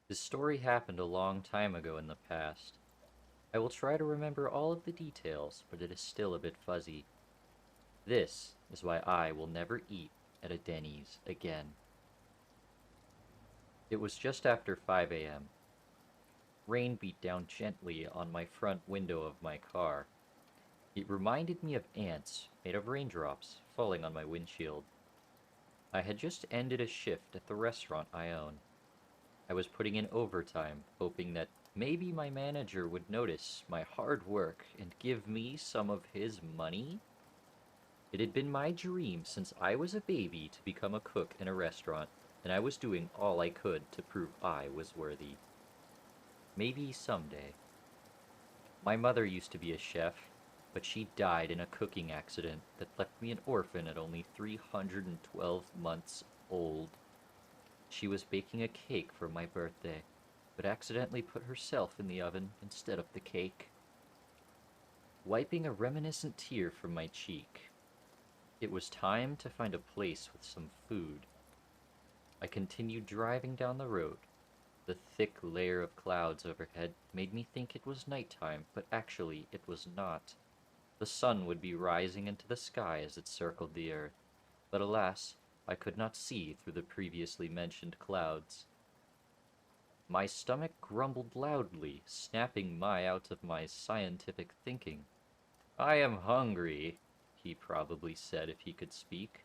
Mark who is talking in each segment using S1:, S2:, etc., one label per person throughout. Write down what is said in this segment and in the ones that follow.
S1: This story happened a long time ago in the past. I will try to remember all of the details, but it is still a bit fuzzy. This is why I will never eat at a Denny's again. It was just after 5 a.m. Rain beat down gently on my front window of my car. It reminded me of ants made of raindrops falling on my windshield. I had just ended a shift at the restaurant I own. I was putting in overtime, hoping that maybe my manager would notice my hard work and give me some of his money. It had been my dream since I was a baby to become a cook in a restaurant, and I was doing all I could to prove I was worthy. Maybe someday. My mother used to be a chef, but she died in a cooking accident that left me an orphan at only 312 months old. She was baking a cake for my birthday, but accidentally put herself in the oven instead of the cake. Wiping a reminiscent tear from my cheek, it was time to find a place with some food. I continued driving down the road. The thick layer of clouds overhead made me think it was nighttime, but actually it was not. The sun would be rising into the sky as it circled the earth, but alas, I could not see through the previously mentioned clouds. My stomach grumbled loudly, snapping my out of my scientific thinking. "I am hungry," he probably said if he could speak.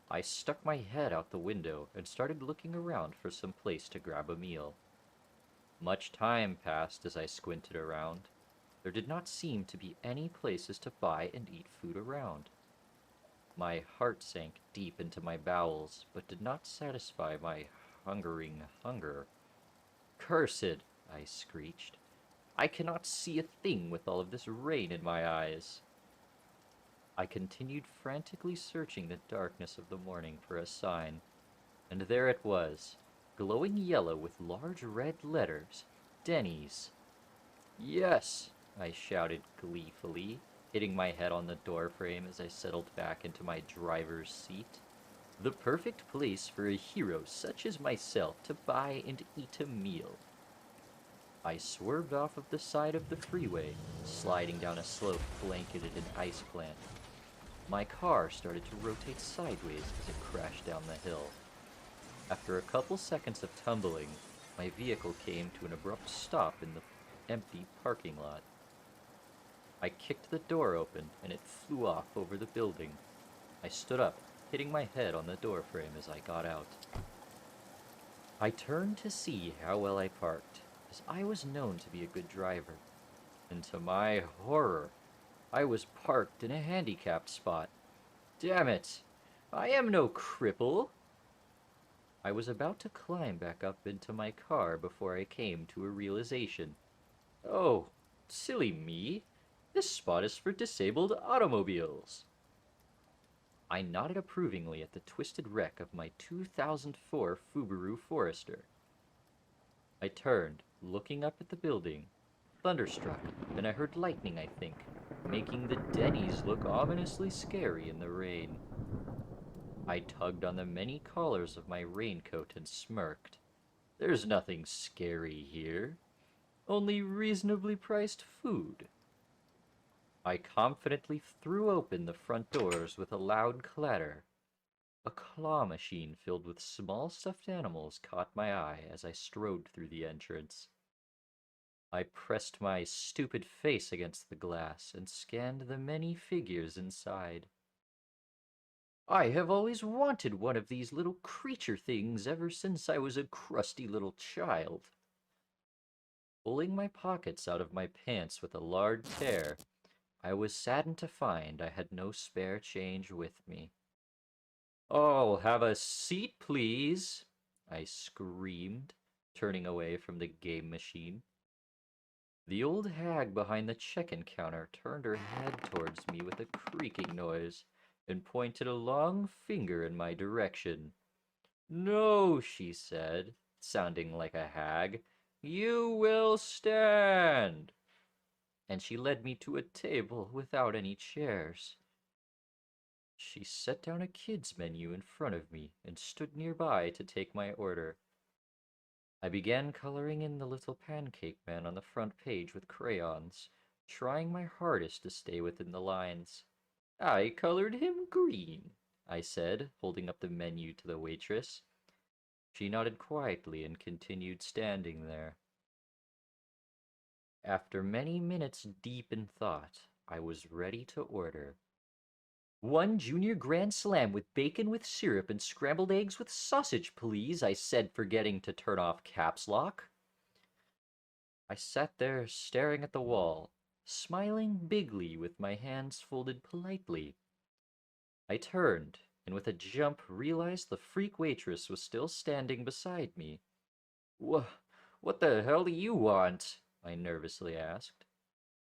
S1: I stuck my head out the window and started looking around for some place to grab a meal. Much time passed as I squinted around. There did not seem to be any places to buy and eat food around. My heart sank deep into my bowels, but did not satisfy my hungering hunger. "Cursed!" I screeched. "I cannot see a thing with all of this rain in my eyes." I continued frantically searching the darkness of the morning for a sign, and there it was, glowing yellow with large red letters, Denny's. "Yes!" I shouted gleefully, hitting my head on the doorframe as I settled back into my driver's seat. The perfect place for a hero such as myself to buy and eat a meal. I swerved off of the side of the freeway, sliding down a slope blanketed in ice plant. My car started to rotate sideways as it crashed down the hill. After a couple seconds of tumbling, my vehicle came to an abrupt stop in the empty parking lot. I kicked the door open and it flew off over the building. I stood up, hitting my head on the doorframe as I got out. I turned to see how well I parked, as I was known to be a good driver. And to my horror, I was parked in a handicapped spot. Damn it! I am no cripple! I was about to climb back up into my car before I came to a realization. Oh, silly me! This spot is for disabled automobiles! I nodded approvingly at the twisted wreck of my 2004 Subaru Forester. I turned, looking up at the building. Thunderstruck, and I heard lightning, I think, making the Denny's look ominously scary in the rain. I tugged on the many collars of my raincoat and smirked. There's nothing scary here. Only reasonably priced food. I confidently threw open the front doors with a loud clatter. A claw machine filled with small stuffed animals caught my eye as I strode through the entrance. I pressed my stupid face against the glass and scanned the many figures inside. I have always wanted one of these little creature things ever since I was a crusty little child. Pulling my pockets out of my pants with a large tear, I was saddened to find I had no spare change with me. "Oh, have a seat, please," I screamed, turning away from the game machine. The old hag behind the check-in counter turned her head towards me with a creaking noise and pointed a long finger in my direction. "No," she said, sounding like a hag. "You will stand." And she led me to a table without any chairs. She set down a kids menu in front of me and stood nearby to take my order. I began coloring in the little pancake man on the front page with crayons, trying my hardest to stay within the lines. I colored him green, I said, holding up the menu to the waitress. She nodded quietly and continued standing there. After many minutes deep in thought, I was ready to order. "One junior grand slam with bacon with syrup and scrambled eggs with sausage, please," I said, forgetting to turn off caps lock. I sat there staring at the wall, smiling bigly with my hands folded politely. I turned, and with a jump realized the freak waitress was still standing beside me. What the hell do you want?" I nervously asked.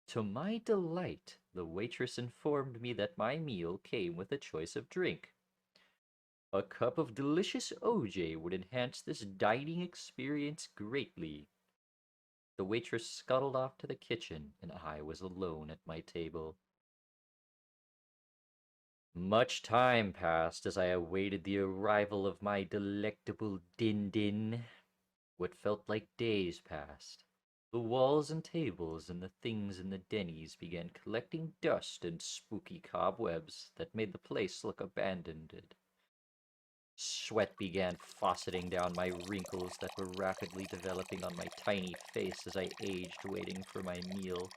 S1: To my delight, the waitress informed me that my meal came with a choice of drink. A cup of delicious OJ would enhance this dining experience greatly. The waitress scuttled off to the kitchen, and I was alone at my table. Much time passed as I awaited the arrival of my delectable din-din. What felt like days passed. The walls and tables and the things in the Denny's began collecting dust and spooky cobwebs that made the place look abandoned. Sweat began fauceting down my wrinkles that were rapidly developing on my tiny face as I aged waiting for my meal.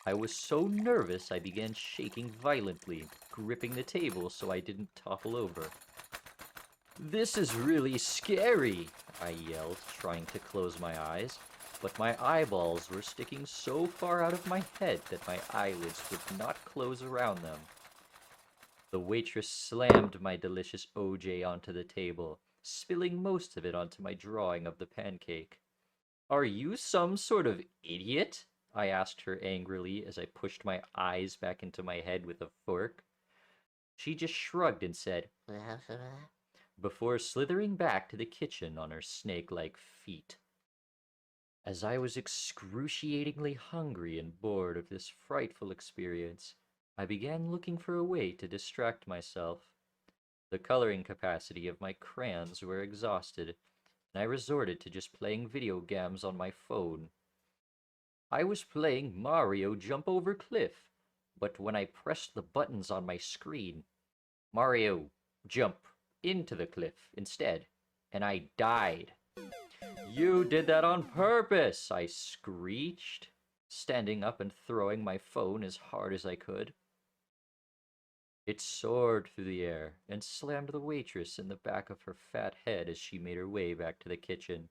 S1: I was so nervous I began shaking violently, gripping the table so I didn't topple over. "This is really scary," I yelled, trying to close my eyes, but my eyeballs were sticking so far out of my head that my eyelids would not close around them. The waitress slammed my delicious OJ onto the table, spilling most of it onto my drawing of the pancake. "Are you some sort of idiot?" I asked her angrily as I pushed my eyes back into my head with a fork. She just shrugged and said, before slithering back to the kitchen on her snake-like feet. As I was excruciatingly hungry and bored of this frightful experience, I began looking for a way to distract myself. The coloring capacity of my crayons were exhausted, and I resorted to just playing video games on my phone. I was playing Mario Jump Over Cliff, but when I pressed the buttons on my screen, Mario jump into the cliff instead, and I died. "You did that on purpose," I screeched, standing up and throwing my phone as hard as I could. It soared through the air and slammed the waitress in the back of her fat head as she made her way back to the kitchen.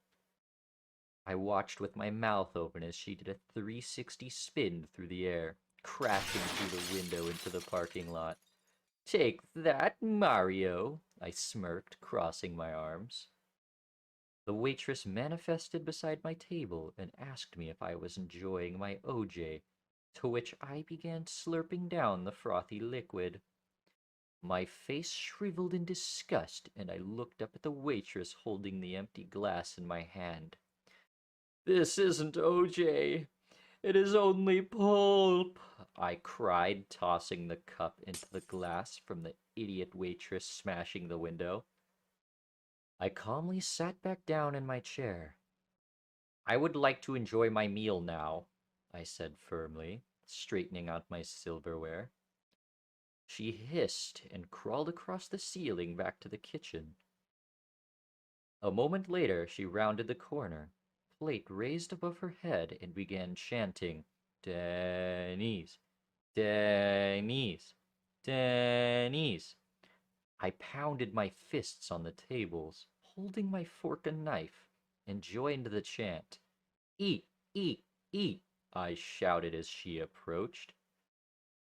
S1: I watched with my mouth open as she did a 360 spin through the air, crashing through the window into the parking lot. "Take that, Mario," I smirked, crossing my arms. The waitress manifested beside my table and asked me if I was enjoying my OJ, to which I began slurping down the frothy liquid. My face shriveled in disgust, and I looked up at the waitress holding the empty glass in my hand. "This isn't OJ. It is only pulp," I cried, tossing the cup into the glass from the idiot waitress smashing the window. I calmly sat back down in my chair. "I would like to enjoy my meal now," I said firmly, straightening out my silverware. She hissed and crawled across the ceiling back to the kitchen. A moment later, she rounded the corner, plate raised above her head, and began chanting, "Denny's, Denny's, Denny's." I pounded my fists on the tables, holding my fork and knife, and joined the chant. "Eat, eat, eat," I shouted as she approached.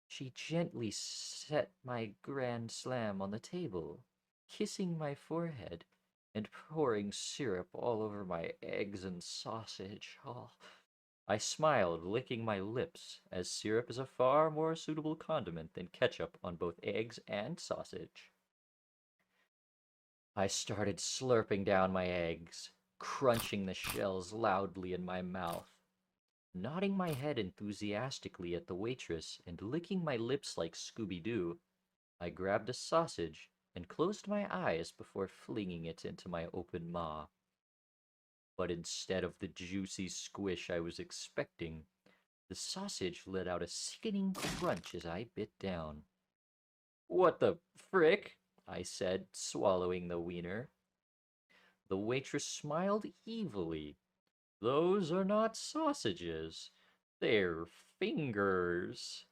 S1: She gently set my grand slam on the table, kissing my forehead and pouring syrup all over my eggs and sausage. Oh. I smiled, licking my lips, as syrup is a far more suitable condiment than ketchup on both eggs and sausage. I started slurping down my eggs, crunching the shells loudly in my mouth. Nodding my head enthusiastically at the waitress and licking my lips like Scooby-Doo, I grabbed a sausage and closed my eyes before flinging it into my open maw. But instead of the juicy squish I was expecting, the sausage let out a sickening crunch as I bit down. "What the frick?" I said, swallowing the wiener. The waitress smiled evilly. "Those are not sausages. They're fingers."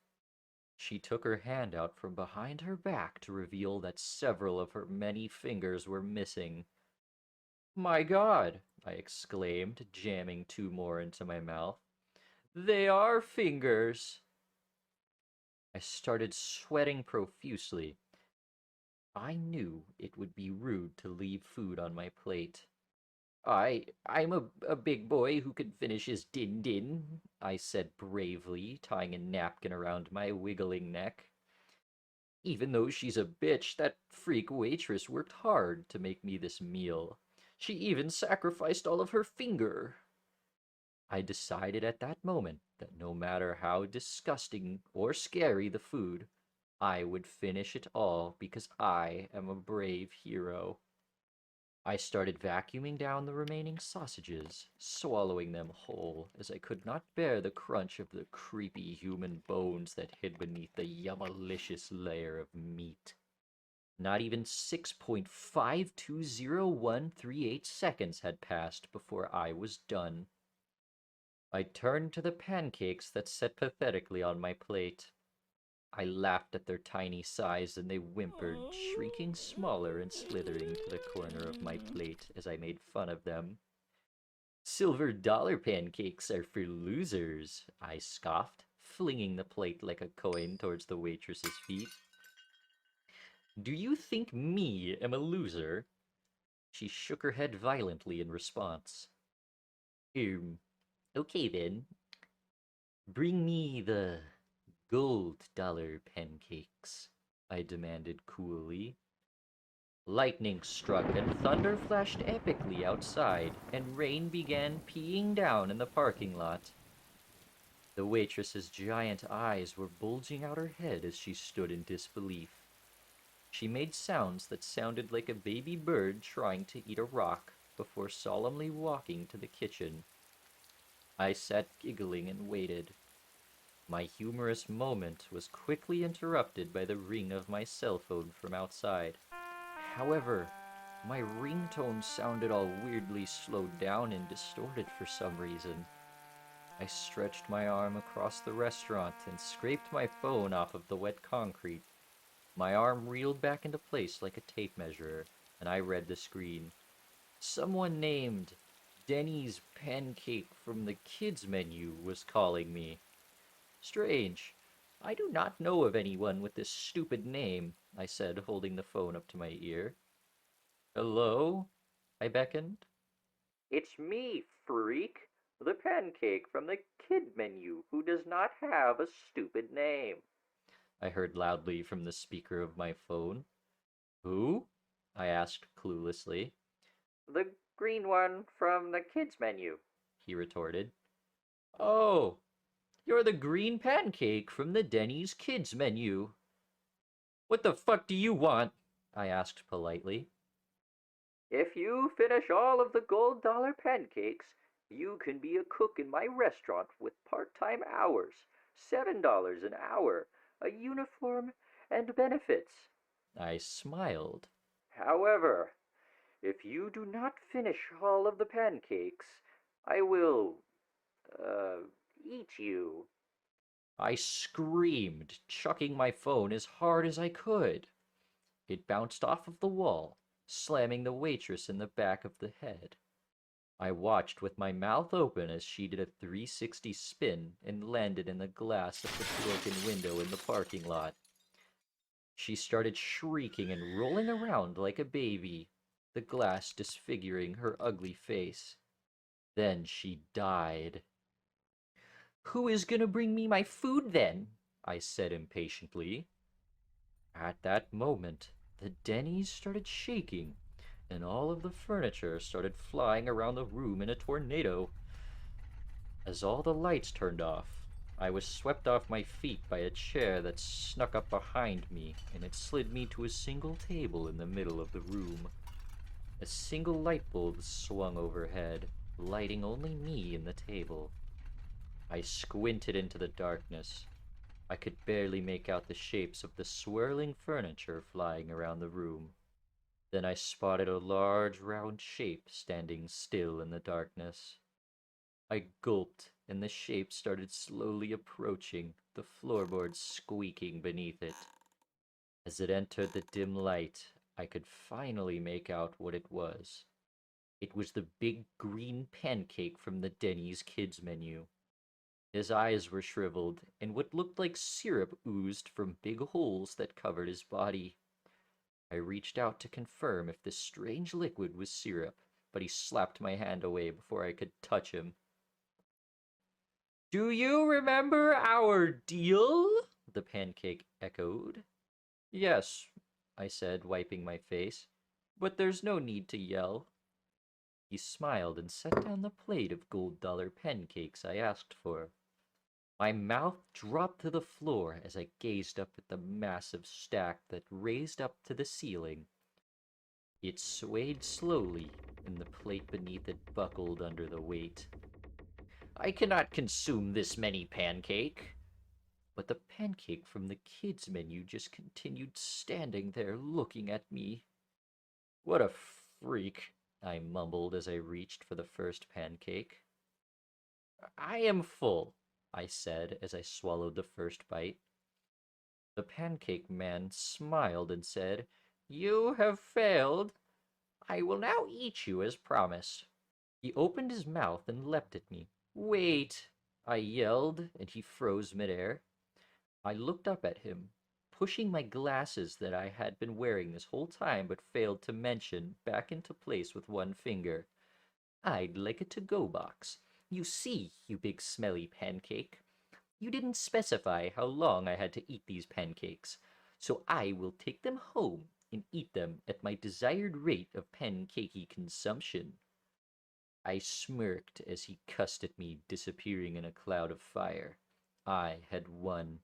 S1: She took her hand out from behind her back to reveal that several of her many fingers were missing. "My God!" I exclaimed, jamming two more into my mouth. "They are fingers!" I started sweating profusely. I knew it would be rude to leave food on my plate. I'm a big boy who can finish his din-din," I said bravely, tying a napkin around my wiggling neck. Even though she's a bitch, that freak waitress worked hard to make me this meal. She even sacrificed all of her finger. I decided at that moment that no matter how disgusting or scary the food, I would finish it all because I am a brave hero. I started vacuuming down the remaining sausages, swallowing them whole, as I could not bear the crunch of the creepy human bones that hid beneath the yummalicious layer of meat. Not even 6.520138 seconds had passed before I was done. I turned to the pancakes that sat pathetically on my plate. I laughed at their tiny size, and they whimpered, shrinking smaller and slithering to the corner of my plate as I made fun of them. "Silver dollar pancakes are for losers," I scoffed, flinging the plate like a coin towards the waitress's feet. "Do you think me am a loser?" She shook her head violently in response. Okay then. Bring me the gold dollar pancakes," I demanded coolly. Lightning struck and thunder flashed epically outside, and rain began peeing down in the parking lot. The waitress's giant eyes were bulging out her head as she stood in disbelief. She made sounds that sounded like a baby bird trying to eat a rock before solemnly walking to the kitchen. I sat giggling and waited. My humorous moment was quickly interrupted by the ring of my cell phone from outside. However, my ringtone sounded all weirdly slowed down and distorted for some reason. I stretched my arm across the restaurant and scraped my phone off of the wet concrete. My arm reeled back into place like a tape measure, and I read the screen. Someone named Denny's Pancake from the kids menu was calling me. Strange. I do not know of anyone with this stupid name, I said, holding the phone up to my ear. "Hello?" I beckoned. "It's me, freak. The pancake from the kid menu who does not have a stupid name," I heard loudly from the speaker of my phone. "Who?" I asked cluelessly. "The green one from the kids menu," he retorted. "Oh, you're the green pancake from the Denny's kids menu." "What the fuck do you want?" I asked politely. "If you finish all of the gold dollar pancakes, you can be a cook in my restaurant with part-time hours, $7 an hour, a uniform, and benefits." I smiled. "However, if you do not finish all of the pancakes, I will, eat you." I screamed, chucking my phone as hard as I could. It bounced off of the wall, slamming the waitress in the back of the head. I watched with my mouth open as she did a 360 spin and landed in the glass of the broken window in the parking lot. She started shrieking and rolling around like a baby, the glass disfiguring her ugly face. Then she died. "Who is gonna bring me my food then?" I said impatiently. At that moment, the Denny's started shaking, and all of the furniture started flying around the room in a tornado. As all the lights turned off, I was swept off my feet by a chair that snuck up behind me, and it slid me to a single table in the middle of the room. A single light bulb swung overhead, lighting only me and the table. I squinted into the darkness. I could barely make out the shapes of the swirling furniture flying around the room. Then I spotted a large round shape standing still in the darkness. I gulped, and the shape started slowly approaching, the floorboards squeaking beneath it. As it entered the dim light, I could finally make out what it was. It was the big green pancake from the Denny's kids menu. His eyes were shriveled, and what looked like syrup oozed from big holes that covered his body. I reached out to confirm if this strange liquid was syrup, but he slapped my hand away before I could touch him. "Do you remember our deal?" the pancake echoed. "Yes," I said, wiping my face, "but there's no need to yell." He smiled and set down the plate of gold-dollar pancakes I asked for. My mouth dropped to the floor as I gazed up at the massive stack that raised up to the ceiling. It swayed slowly, and the plate beneath it buckled under the weight. "I cannot consume this many pancake." But the pancake from the kids' menu just continued standing there looking at me. "What a freak," I mumbled as I reached for the first pancake. "I am full," I said as I swallowed the first bite. The pancake man smiled and said, "You have failed. I will now eat you as promised." He opened his mouth and leapt at me. "Wait!" I yelled, and he froze midair. I looked up at him, pushing my glasses that I had been wearing this whole time but failed to mention back into place with one finger. "I'd like a to-go box. You see, you big smelly pancake. You didn't specify how long I had to eat these pancakes, so I will take them home and eat them at my desired rate of pancakey consumption." I smirked as he cussed at me, disappearing in a cloud of fire. I had won.